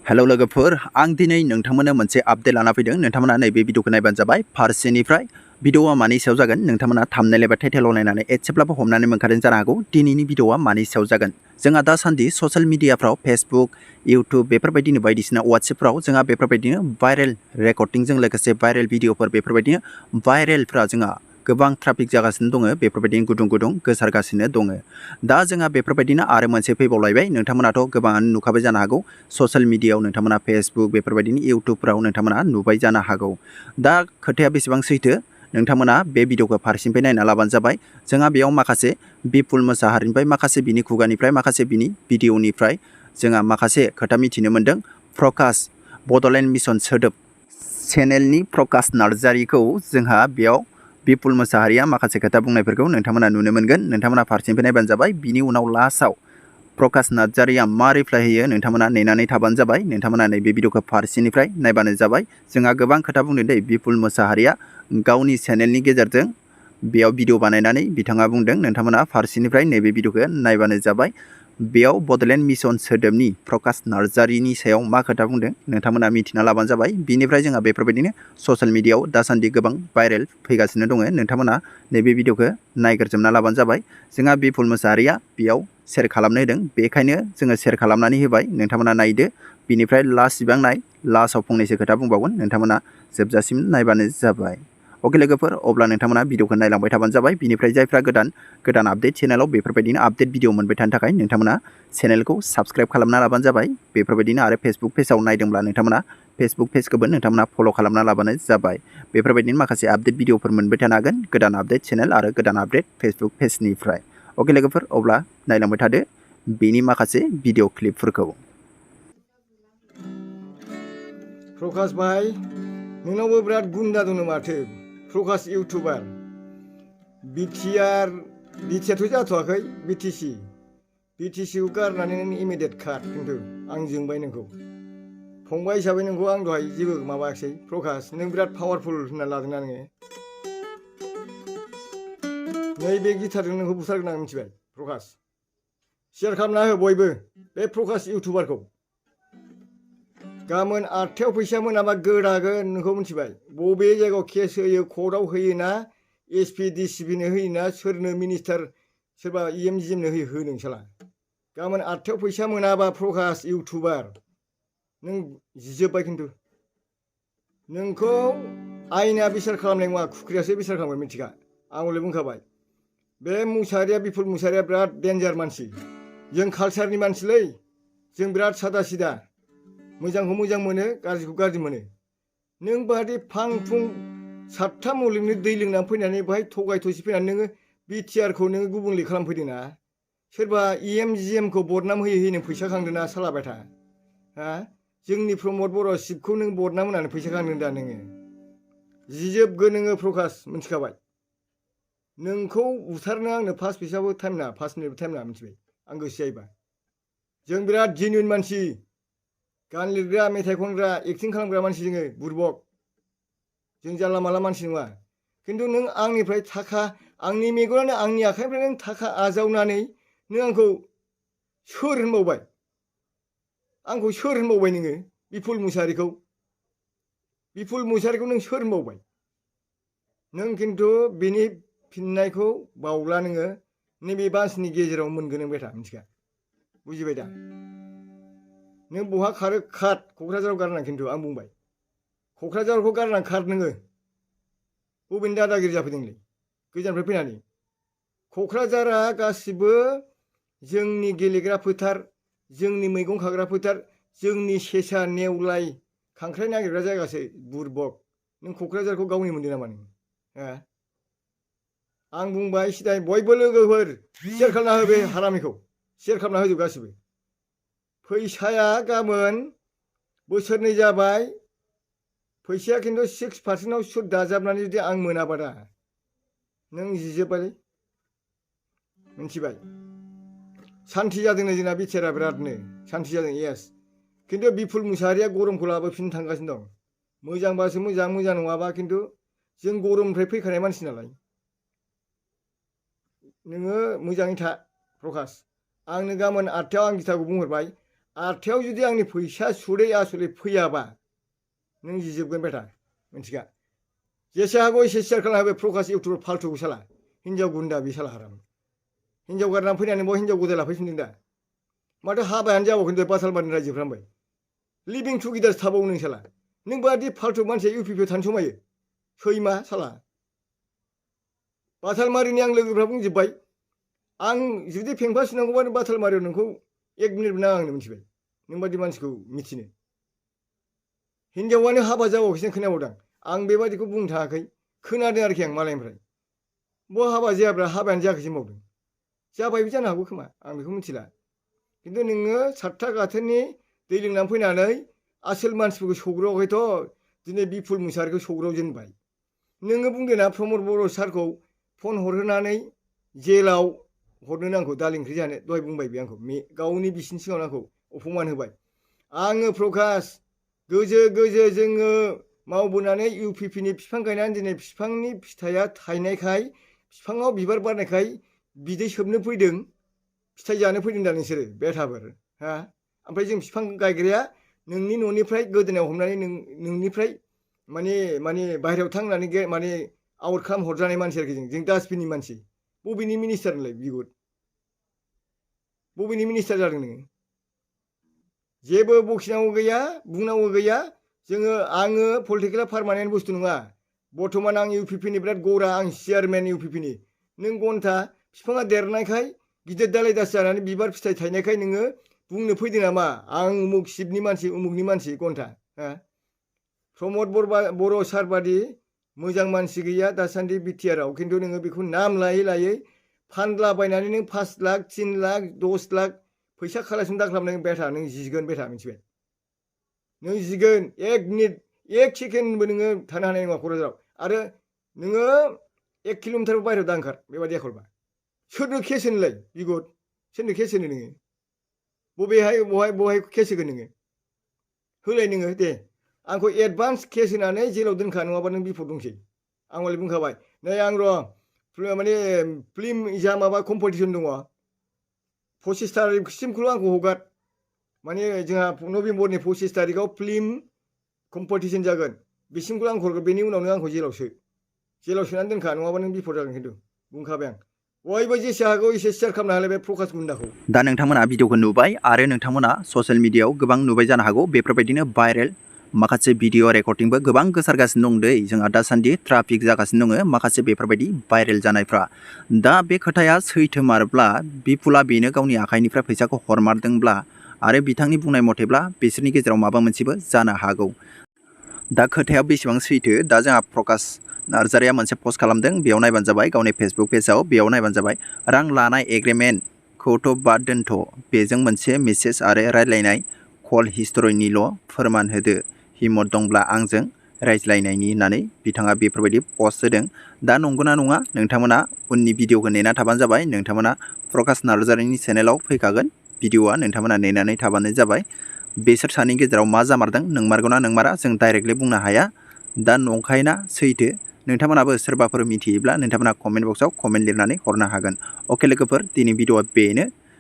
Hello लोगोफोर आं दिनै नोंथांमोननो मोनसे आपडेट लाना फैदों। नोंथांमोना नैबे भिडिअखौ नायबानो जाबाय। फारसेनिफ्राय भिडिअआ मानि सायाव जागोन नोंथांमोना थाम्बनेल एबा टाइटेलाव नायनानै एसेब्लाबो हमनानै मोनखादों जानो हागौ दिनैनि भिडिअआ मानि सायाव जागोन। जोंहा दासान्दि ससियेल मिडियाफ्राव फेसबुक इउटुब बेफोरबायदिनो बायदिसिना वाट्सएपफ्राव जोंहा बेफोरबायदिनो भाइरेल रेकर्डिंजों लोगोसे भाइरेल भिडिअफोर बेफोरबायदिनो भाइरेलफ्रा जोंहा गोबां ट्राफिक जागासिनो दङ। बेफोरबायदिनो गुदुं गुदुं गोसारगासिनो दङ। दा जोंहा बेफोरबायदिनो आरो मोनसे फैबावलायबाय। नोंथांमोनाथ' गोबाङानो नुखाबाय जानो हागौ ससियेल मिडियायाव नोंथांमोना फेसबुक बेफोरबायदिनो इउटुबफ्राव नोंथांमोना नुबाय जानो हागौ। दा खोथाया बेसेबां सैथो नोंथांमोना बे भिडिअखौ फारसेनिफ्राय नायना लाबानो जाबाय। जोंहा बेयाव माखासे बिपुल मोसाहारिनिफ्राय माखासे बिनि खुगानिफ्राय माखासे बिनि भिडिअनिफ्राय जोंहा माखासे खोथा मिथिनो मोन्दों। प्रकाश बड'लेण्ड मिशन सोदोब चेनेलनि प्रकाश नार्जारिखौ जोंहा बेयाव बिपुल मोसाहारिया माखासे खोथा बुंनायफोरखौ नोंथांमोना नुनो मोनगोन। नोंथांमोना फारसेनिफ्राय नायबानो जाबाय। बिनि उनाव लास्टआव प्रकाश नार्जारिया मा रिप्लाय होयो नोंथांमोना नेनानै थाबानो जाबाय। नोंथांमोना नैबे भिडिअखौ फारसेनिफ्राय नायबानो जाबाय। जोंहा गोबां खोथा बुंदों दै बिपुल मोसाहारिया गावनि चेनेलनि गेजेरजों बेयाव भिडिअ बानायनानै बिथाङा बुंदों नोंथांमोना फारसेनिफ्राय नैबे भिडिअखौ नायबानो जाबाय। बेयाव बड'लेण्ड मिशन सोदोबनि प्रकाश नार्जारिनि सायाव मा खोथा बुंदों नोंथांमोना मिथिना लाबानो जाबाय। बिनिफ्राय जोंहा बेफोरबायदिनो ससियेल मिडियायाव दासान्दि गोबां भाइरेल फैगासिनो दङ। नोंथांमोना नैबे भिडिअखौ नायग्रोजोबना लाबानो जाबाय। जोंहा बिपुल मोसाहारिया बेयाव शेयार खालामनो होदों बेखायनो जोङो शेयार खालामनानै होबाय। नोंथांमोना नायदो बिनिफ्राय लास्ट सिबां नाय लास्टआव फंनैसो खोथा बुंबावगोन नोंथांमोना जोबजासिम नायबानो जाबाय। अके लोगोफोर अब्ला नोंथांमोना भिडिअखौ नायलांबाय थाबानो जाबाय। बिनिफ्राय जायफ्रा गोदान आपडेट चेनेलाव बेफोरबायदिनो आपडेट भिडिअ मोनबाय थानो थाखाय नोंथांमोना चेनेलखौ साबस्क्राइब खालामना लाबानो जाबाय। बेफोरबायदिनो आरो फेसबुक पेजाव नायदोंब्ला नोंथांमोना फेसबुक पेजखौबो नोंथांमोना फल' खालामना लाबानो जाबाय। बेफोरबायदिनो माखासे आपडेट भिडिअफोर मोनबाय थानो हागोन गोदान आपडेट चेनेल आरो गोदान आपडेट फेसबुक पेजनिफ्राय। अके लोगोफोर अब्ला नायलांबाय थादो बेनि माखासे भिडिअ क्लिपफोरखौ। प्रकाश भाई नोंनावबो बिराद गुन्दा दङ माथो। प्रकाश इउटुबार बिटिआरथ' जाथ'वाखै बिटिसिखौ गारनानै नों इमिडियेट खाट। खिन्थु आं जोंबाय नोंखौ फंबाय हिसाबै नोंखौ आं दहाय जेबो माबायाखिसै। प्रकाश नों बिराद पावारफुल होनना लादोंना नोङो। नैबे गिटारजों नोंखौ बुथारगोन आं मिथिबाय। प्रकाश शेयार खालामना हो बयबो बे प्रकाश इउटुबारखौ। गाबोन 8थायाव फैसा मोनाबा गोदागोन नोंखौ मिथिबाय। बबे जायगायाव केस होयो कर्टआव होयोना एसपि डिसिपिनो होयोना सोरनो मिनिस्टार सोरबा EMGMनो होयो हो नोंसाला। गाबोन 8थायाव फैसा मोनाबा प्रकाश इउटुबार नों जिजोब्बाय। खिन्थु नोंखौ आयेना बिसार खालामनाय नङा खुख्रियासो बिसार खालामगोन मिथिगा। आं हले बुंखाबाय बे मुसाहारिया बिपुल मुसाहारिया बिराद डेन्जार मानसि। जों कालसारनि मानसिलै जों बिराद सादा सिदा मोजांखौ मोजां मोनो गाज्रिखौ गाज्रि मोनो। नों बादि फां फुं 7था मुलुगनि दै लोंनानै फैनानै बाहाय थगाय थसि फैनानै नोङो बिटिआरखौ नोङो गुबुंले खालामफैदोंना। सोरबा EMGMखौ बदनाम होयै होयै नों फैसा खांदोंना सालाबाय था। हा जोंनि प्रमद बर' शिबखौ नों बदनाम होनानै फैसा खांदों दा नोङो जिजोबगोन नोङो प्रकाश मिथिखाबाय। नोंखौ बुथारनो आंनो 5 फैसाबो टाइम नाङा 5 मिनिटबो टाइम नाङा मिथिबाय। आं गोसो जायोबा जों बिराद जेनुइन मानसि गान लिरग्रा मेथाइ खनग्रा एक्टिं खालामग्रा मानसि जोङो बुरबक जों जानला मानला मानसि नङा। खिन्थु नों आंनिफ्राय थाखा आंनि मेगनानो आंनि आखाइनिफ्राय नों थाखा आजावनानै नों आंखौ सोर होनबावबाय। आंखौ सोर होनबावबाय नोङो बिपुल मुसाहारिखौ नों सोर होनबावबाय। नों खिन्थु बेनि फिननायखौ बावला नोङो नैबे बासनि गेजेराव मोनगोन नों बेटा मिथिगा बुजिबाय दा। नों बहा खारो खार क'क्राझाराव गारनां। खिन्थु आं बुंबाय क'क्राझारखौ गारनां खार नोङो। बबेनि दादागिरि जाफैदोंलै गोजाननिफ्राय फैनानै। क'क्राझारा गासिबो जोंनि गेलेग्रा फोथार जोंनि मैगं खाग्रा फोथार जोंनि सेसा नेवलाय खांख्राइ नागिरग्रा जायगासो बुरबक। नों क'क्राझारखौ गावनि मोनदों नामा नों हो। आं बुंबाय सिदाय बयबो लोगोफोर शेयार खालामना हो बे हारामिखौ शेयार खालामना होजोब गासिबो। फैसाया गाबोन बोसोरनै जाबाय फैसाया खिन्थु 6% सुद दाजाबनानै जुदि आं मोनाबा दा नों जिजोब्बायलै मिथिबाय। सान्थि जादोंनो जोंना बिटिआरआ बिरादनो सान्थि जादों येस। खिन्थु बिपुल मुसाहारिया गरमखौ लाबोफिननो थांगासिनो दं। मोजांबासो मोजां मोजां नङाबा खिन्थु जों गरमनिफ्राय फैखानाय मानसि नालाय। नोङो मोजाङै था प्रकाश। आंनो गाबोन 8थायाव आं गिथाखौ बुंहरबाय आखायाव जुदि आंनि फैसा सुदै आसलै फैयाबा नों जिजोबगोन बेटा मिथिगा जेसे हागौ एसे शेयार खालामना होबाय प्रकाश इउटुबार फाल्थुखौ साला हिन्जाव गुन्दा बे साला हाराम हिन्जाव गारनानै फैनानै बाव हिन्जाव गोदान लाफैफिनदों दा माथो हाबायानो जाबावखै बातालबारिनि रायजोफ्रा ओमफ्राय लिभिं टुगेदार थाबावो नों साला नों बादि फाल्थु मानसिया इउपिपिआव थानो समायो सैमा साला बातालमारिनि आं लोगोफ्रा बुंजोब्बाय आं जुदि फेंफा सुनांगौबा बातालमारियाव नोंखौ 1 मिनिट नाङा आंनो मिथिबाय नों बादि मानसिखौ मिथिनो हिन्जावानो हाबा जाबावखैसो खोनाबावदां आं बेबादिखौ बुंनो थाङाखै खोनादों आरोखि आं मालायनिफ्राय बहा हाबा जायाब्ला हाबायानो जायाखैसो मावदों जाबायबो जानो हागौ खोमा आं बेखौ मिथिला खिन्थु नोङो 7था गाथोननि दै लोंनानै फैनानै आसोल मानसिफोरखौ सौग्रावाखैथ' दिनै बिपुल मुसाहारिखौ सौग्रावजेनबाय नोङो बुंदोंना प्रमद बर' सारखौ फन हरहोनानै जेलाव हरनो नांगौ दालि ओंख्रि जानो दहाय बुंबाय बे आंखौ गावनि बिसिनि सिगाङाव आंखौ अपमान होबाय आङो प्रकाश गोजो जोङो मावबोनानै इउपिपिनि बिफां गायनानै दिनै बिफांनि फिथाइया थायनायखाय बिफाङाव बिबार बारनायखाय बिदै सोबनो फैदों फिथाइ जानो फैदों दा नोंसोरो बेथाफोर हा ओमफ्राय जों बिफां गायग्राया नोंनि न'निफ्राय गोदोनायाव हमनानै नोंनिफ्राय माने बाहेरायाव थांनानै माने आउट खालाम हरजानाय मानसि आरोखि जों डास्टबिननि मानसि बबेनि मिनिस्टार नोंलाय बिगुर बबेनि मिनिस्टार जादों नोङो जेबो बखिनांगौ गैया बुंनांगौ गैया आङो पलिटिकेला पारमानेन्ट बुस्थु नङा बर्थमान आं इउपिपिनि बिराद गरा आं चेयारमेन इउपिपिनि नों घन्टा बिफाङा देरनायखाय गिदिर दालाय दास जानानै बिबार फिथाइ थायनायखाय नोङो बुंनो फैदों नामा आं उमुक शिबनि मानसि उमुकनि मानसि घन्टा हा प्रमद बर' सार बादि मोजां मानसि गैया दासान्दि बिटिआरआव खिन्थु नोङो बेखौ नाम लायै लायै फानलाबायनानै नों 5 लाख 3 लाख 10 लाख फैसा खालायसन दाखालाम नों बेटा नों जिगोन बेटा मिथिबाय नों जिगोन 1 मिनिट 1 सेकेन्डबो नोङो थानो हानाय नङा क'क्राझाराव आरो नोङो 1 किल'मिटार बाहेरायाव दांखार बेबादि एखलबा सोरनो केस होनोलाय बिगुर सोरनो केस होनो नोङो बहाय केस होगोन नोङो होलाय नोङो दे आंखौ एडभान्स केस होनानै जेलाव दोनखा नङाबा नों बिपद दंसै आं हले बुंखाबाय नै आं माने फिल्म माबा कम्पिटिसन दङ 25 तारिखसिमखौल' आंखौ हगार माने जोंहा नभेम्बरनि 25 तारिखआव फिल्म कम्पिटिसन जागोन बिसिमखौल' आंखौ हरगोन बेनि उनावनो आंखौ जेलाव सोनानै दोनखा नङाबा नों बिपद जागोन खिन्थु बुंखाबाय आं बयबो जेसे हागौ एसे शेयार खालामनो हालाय बे प्रकाश गुन्दाखौ दा नोंथांमोना भिडिअखौ नुबाय आरो नोंथांमोना ससियेल मिडियायाव गोबां नुबाय जानो हागौ बेफोरबायदिनो भाइरेल माखासे भिडिअ रेकर्डिंबो गोबां गोसारगासिनो दं दै जोंहा दासान्दि ट्राफिक जागासिनो दङ माखासे बेफोरबायदि भाइरेल जानायफ्रा दा बे खोथाया सैथोमारब्ला बिपुला बेनो गावनि आखाइनिफ्राय फैसाखौ हरमारदोंब्ला आरो बिथांनि बुंनाय मथेब्ला बिसोरनि गेजेराव माबा मोनसेबो जानो हागौ दा खोथाया बेसेबां सैथो दा जोंहा प्रकाश नार्जारिया मोनसे पस्ट खालामदों बेयाव नायबानो जाबाय गावनि फेसबुक पेजाव बेयाव नायबानो जाबाय रां लानाय एग्रिमेन्टखौथ' बाद दोनथ' बेजों मोनसे मेसेज आरो रायज्लायनाय कल हिस्टरिनिल' फोरमान होदो हिम्मत दंब्ला आंजों रायज्लायनायनि होननानै बिथाङा बेफोरबायदि पस्ट होदों दा नंगौना नङा नोंथांमोना उननि भिडिअखौ नेना थाबानो जाबाय नोंथांमोना प्रकाश नार्जारिनि चेनेलाव फैखागोन भिडिअआ नोंथांमोना नेनानै थाबानो जाबाय बेसोर सानैनि गेजेराव मा जामारदों नंमारगौना नंमारा जों डाइरेक्टलि बुंनो हाया दा नंखायना सैथो नोंथांमोनाबो सोरबाफोर मिथियोब्ला नोंथांमोना कमेन्ट बक्सआव कमेन्ट लिरनानै हरनो हागोन अके लोगोफोर दिनै भिडिअआ बेनो